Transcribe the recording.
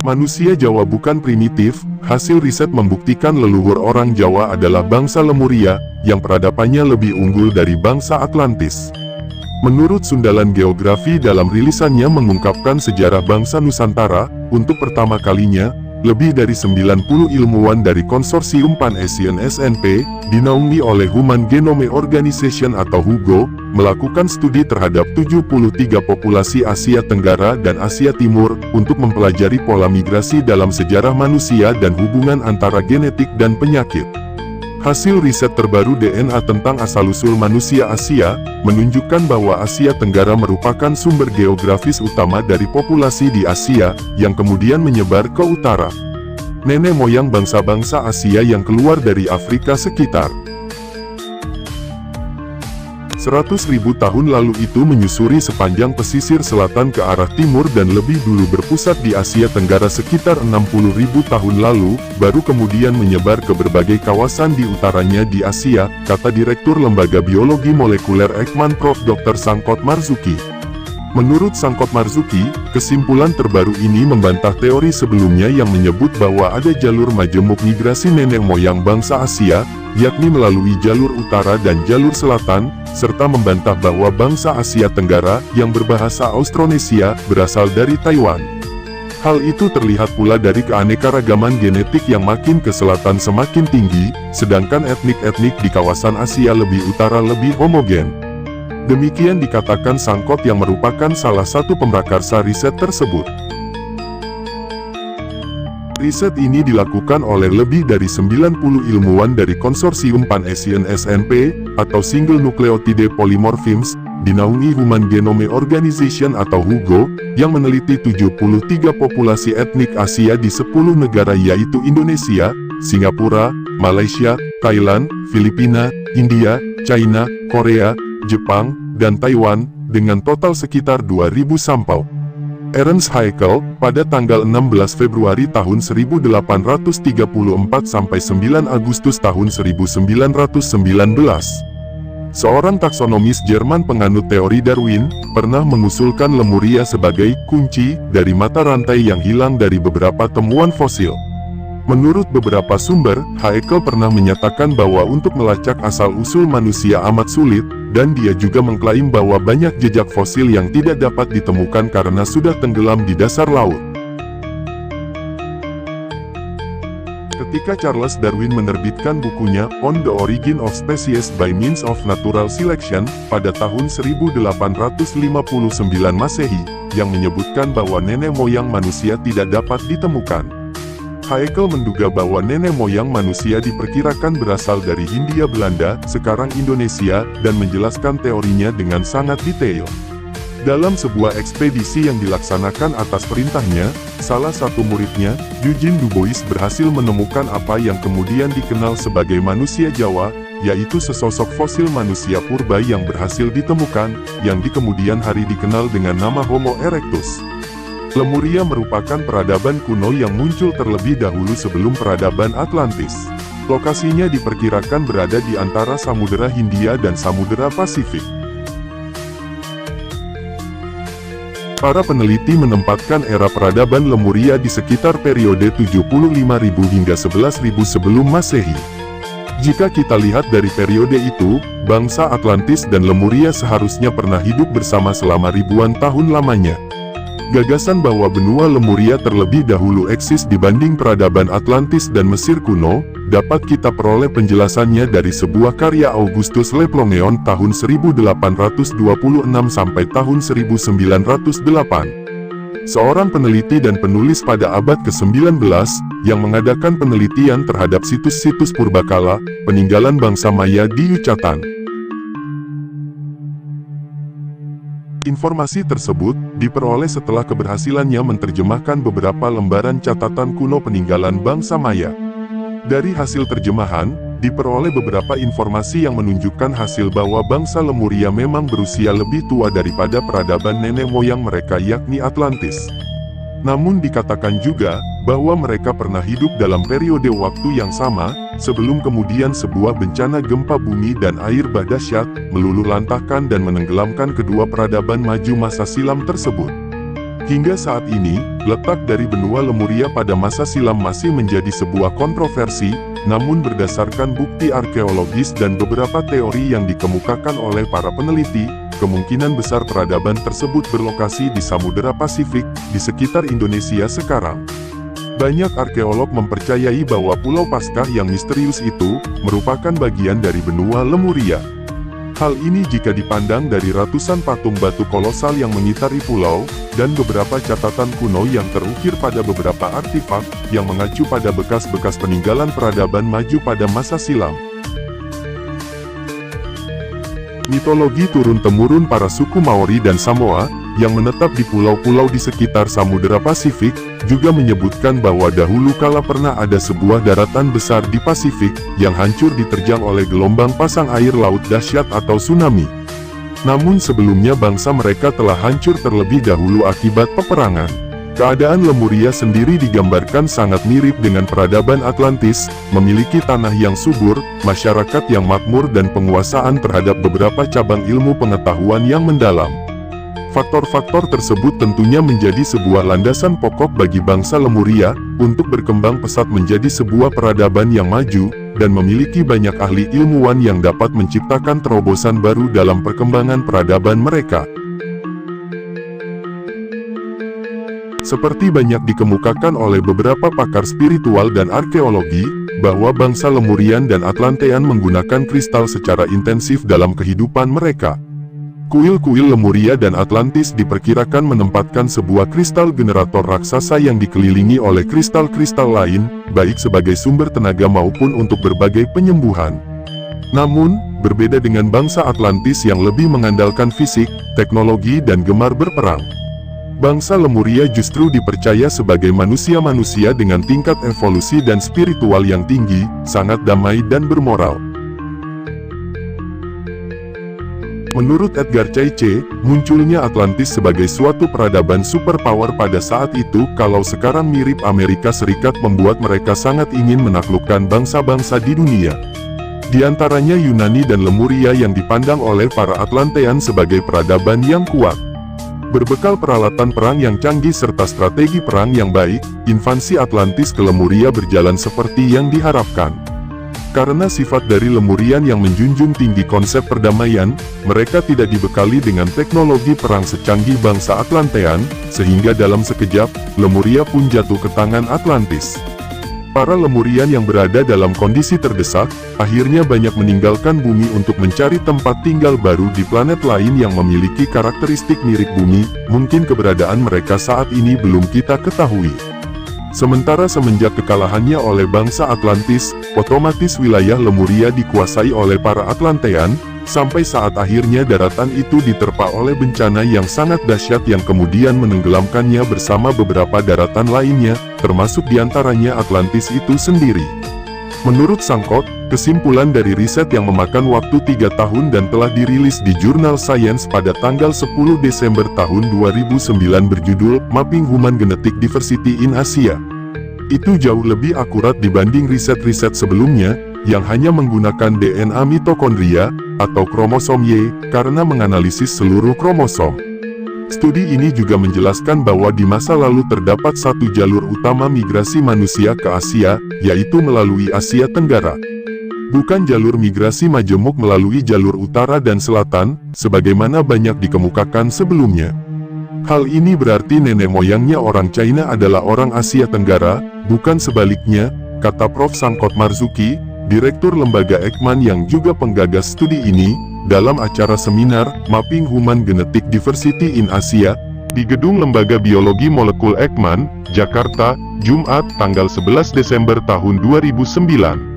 Manusia Jawa bukan primitif. Hasil riset membuktikan leluhur orang Jawa adalah bangsa Lemuria, yang peradabannya lebih unggul dari bangsa Atlantis. Menurut Sundalan Geografi dalam rilisannya mengungkapkan sejarah bangsa Nusantara, untuk pertama kalinya, lebih dari 90 ilmuwan dari Konsorsium Pan-Asian SNP, dinaungi oleh Human Genome Organization atau HUGO, melakukan studi terhadap 73 populasi Asia Tenggara dan Asia Timur, untuk mempelajari pola migrasi dalam sejarah manusia dan hubungan antara genetik dan penyakit. Hasil riset terbaru DNA tentang asal-usul manusia Asia, menunjukkan bahwa Asia Tenggara merupakan sumber geografis utama dari populasi di Asia, yang kemudian menyebar ke utara. Nenek moyang bangsa-bangsa Asia yang keluar dari Afrika sekitar 100.000 tahun lalu itu menyusuri sepanjang pesisir selatan ke arah timur dan lebih dulu berpusat di Asia Tenggara sekitar 60.000 tahun lalu, baru kemudian menyebar ke berbagai kawasan di utaranya di Asia, kata Direktur Lembaga Biologi Molekuler Eijkman Prof. Dr. Sangkot Marzuki. Menurut Sangkot Marzuki, kesimpulan terbaru ini membantah teori sebelumnya yang menyebut bahwa ada jalur majemuk migrasi nenek moyang bangsa Asia, yakni melalui jalur utara dan jalur selatan, serta membantah bahwa bangsa Asia Tenggara, yang berbahasa Austronesia, berasal dari Taiwan. Hal itu terlihat pula dari keanekaragaman genetik yang makin ke selatan semakin tinggi, sedangkan etnik-etnik di kawasan Asia lebih utara lebih homogen. Demikian dikatakan Sangkot yang merupakan salah satu pemrakarsa riset tersebut. Riset ini dilakukan oleh lebih dari 90 ilmuwan dari Konsorsium Pan-Asian SNP, atau Single Nucleotide Polymorphisms, dinaungi Human Genome Organization atau HUGO, yang meneliti 73 populasi etnik Asia di 10 negara yaitu Indonesia, Singapura, Malaysia, Thailand, Filipina, India, China, Korea, Jepang, dan Taiwan, dengan total sekitar 2.000 sampel. Ernst Haeckel, pada tanggal 16 Februari tahun 1834 sampai 9 Agustus tahun 1919. Seorang taksonomis Jerman penganut teori Darwin, pernah mengusulkan Lemuria sebagai kunci dari mata rantai yang hilang dari beberapa temuan fosil. Menurut beberapa sumber, Haeckel pernah menyatakan bahwa untuk melacak asal-usul manusia amat sulit, dan dia juga mengklaim bahwa banyak jejak fosil yang tidak dapat ditemukan karena sudah tenggelam di dasar laut. Ketika Charles Darwin menerbitkan bukunya On the Origin of Species by Means of Natural Selection, pada tahun 1859 Masehi, yang menyebutkan bahwa nenek moyang manusia tidak dapat ditemukan. Haeckel menduga bahwa nenek moyang manusia diperkirakan berasal dari Hindia Belanda, sekarang Indonesia, dan menjelaskan teorinya dengan sangat detail. Dalam sebuah ekspedisi yang dilaksanakan atas perintahnya, salah satu muridnya, Eugene Dubois berhasil menemukan apa yang kemudian dikenal sebagai manusia Jawa, yaitu sesosok fosil manusia purba yang berhasil ditemukan, yang di kemudian hari dikenal dengan nama Homo erectus. Lemuria merupakan peradaban kuno yang muncul terlebih dahulu sebelum peradaban Atlantis. Lokasinya diperkirakan berada di antara Samudera Hindia dan Samudera Pasifik. Para peneliti menempatkan era peradaban Lemuria di sekitar periode 75.000 hingga 11.000 sebelum Masehi. Jika kita lihat dari periode itu, bangsa Atlantis dan Lemuria seharusnya pernah hidup bersama selama ribuan tahun lamanya. Gagasan bahwa benua Lemuria terlebih dahulu eksis dibanding peradaban Atlantis dan Mesir kuno, dapat kita peroleh penjelasannya dari sebuah karya Augustus Le Plongeon tahun 1826 sampai tahun 1908. Seorang peneliti dan penulis pada abad ke-19, yang mengadakan penelitian terhadap situs-situs purbakala, peninggalan bangsa Maya di Yucatan. Informasi tersebut diperoleh setelah keberhasilannya menerjemahkan beberapa lembaran catatan kuno peninggalan bangsa Maya. Dari hasil terjemahan, diperoleh beberapa informasi yang menunjukkan hasil bahwa bangsa Lemuria memang berusia lebih tua daripada peradaban nenek moyang mereka yakni Atlantis. Namun dikatakan juga, bahwa mereka pernah hidup dalam periode waktu yang sama, sebelum kemudian sebuah bencana gempa bumi dan air bah dahsyat, meluluhlantahkan dan menenggelamkan kedua peradaban maju masa silam tersebut. Hingga saat ini, letak dari benua Lemuria pada masa silam masih menjadi sebuah kontroversi, namun berdasarkan bukti arkeologis dan beberapa teori yang dikemukakan oleh para peneliti, kemungkinan besar peradaban tersebut berlokasi di Samudera Pasifik, di sekitar Indonesia sekarang. Banyak arkeolog mempercayai bahwa Pulau Paskah yang misterius itu, merupakan bagian dari benua Lemuria. Hal ini jika dipandang dari ratusan patung batu kolosal yang mengitari pulau, dan beberapa catatan kuno yang terukir pada beberapa artefak, yang mengacu pada bekas-bekas peninggalan peradaban maju pada masa silam. Mitologi turun-temurun para suku Maori dan Samoa, yang menetap di pulau-pulau di sekitar Samudera Pasifik, juga menyebutkan bahwa dahulu kala pernah ada sebuah daratan besar di Pasifik, yang hancur diterjang oleh gelombang pasang air laut dahsyat atau tsunami. Namun sebelumnya bangsa mereka telah hancur terlebih dahulu akibat peperangan. Keadaan Lemuria sendiri digambarkan sangat mirip dengan peradaban Atlantis, memiliki tanah yang subur, masyarakat yang makmur dan penguasaan terhadap beberapa cabang ilmu pengetahuan yang mendalam. Faktor-faktor tersebut tentunya menjadi sebuah landasan pokok bagi bangsa Lemuria, untuk berkembang pesat menjadi sebuah peradaban yang maju, dan memiliki banyak ahli ilmuwan yang dapat menciptakan terobosan baru dalam perkembangan peradaban mereka. Seperti banyak dikemukakan oleh beberapa pakar spiritual dan arkeologi, bahwa bangsa Lemurian dan Atlantean menggunakan kristal secara intensif dalam kehidupan mereka. Kuil-kuil Lemuria dan Atlantis diperkirakan menempatkan sebuah kristal generator raksasa yang dikelilingi oleh kristal-kristal lain, baik sebagai sumber tenaga maupun untuk berbagai penyembuhan. Namun, berbeda dengan bangsa Atlantis yang lebih mengandalkan fisik, teknologi dan gemar berperang. Bangsa Lemuria justru dipercaya sebagai manusia-manusia dengan tingkat evolusi dan spiritual yang tinggi, sangat damai dan bermoral. Menurut Edgar Cayce, munculnya Atlantis sebagai suatu peradaban superpower pada saat itu kalau sekarang mirip Amerika Serikat membuat mereka sangat ingin menaklukkan bangsa-bangsa di dunia. Di antaranya Yunani dan Lemuria yang dipandang oleh para Atlantean sebagai peradaban yang kuat. Berbekal peralatan perang yang canggih serta strategi perang yang baik, invasi Atlantis ke Lemuria berjalan seperti yang diharapkan. Karena sifat dari Lemurian yang menjunjung tinggi konsep perdamaian, mereka tidak dibekali dengan teknologi perang secanggih bangsa Atlantean, sehingga dalam sekejap, Lemuria pun jatuh ke tangan Atlantis. Para Lemurian yang berada dalam kondisi terdesak, akhirnya banyak meninggalkan bumi untuk mencari tempat tinggal baru di planet lain yang memiliki karakteristik mirip bumi, mungkin keberadaan mereka saat ini belum kita ketahui. Sementara semenjak kekalahannya oleh bangsa Atlantis, otomatis wilayah Lemuria dikuasai oleh para Atlantean, sampai saat akhirnya daratan itu diterpa oleh bencana yang sangat dahsyat yang kemudian menenggelamkannya bersama beberapa daratan lainnya, termasuk diantaranya Atlantis itu sendiri. Menurut Sangkot, kesimpulan dari riset yang memakan waktu 3 tahun dan telah dirilis di jurnal Science pada tanggal 10 Desember tahun 2009 berjudul Mapping Human Genetic Diversity in Asia. Itu jauh lebih akurat dibanding riset-riset sebelumnya, yang hanya menggunakan DNA mitokondria, atau kromosom Y, karena menganalisis seluruh kromosom. Studi ini juga menjelaskan bahwa di masa lalu terdapat satu jalur utama migrasi manusia ke Asia, yaitu melalui Asia Tenggara. Bukan jalur migrasi majemuk melalui jalur utara dan selatan, sebagaimana banyak dikemukakan sebelumnya. Hal ini berarti nenek moyangnya orang China adalah orang Asia Tenggara, bukan sebaliknya, kata Prof. Sangkot Marzuki, Direktur Lembaga Ekman yang juga penggagas studi ini, dalam acara seminar Mapping Human Genetic Diversity in Asia, di Gedung Lembaga Biologi Molekul Ekman, Jakarta, Jumat, tanggal 11 Desember tahun 2009.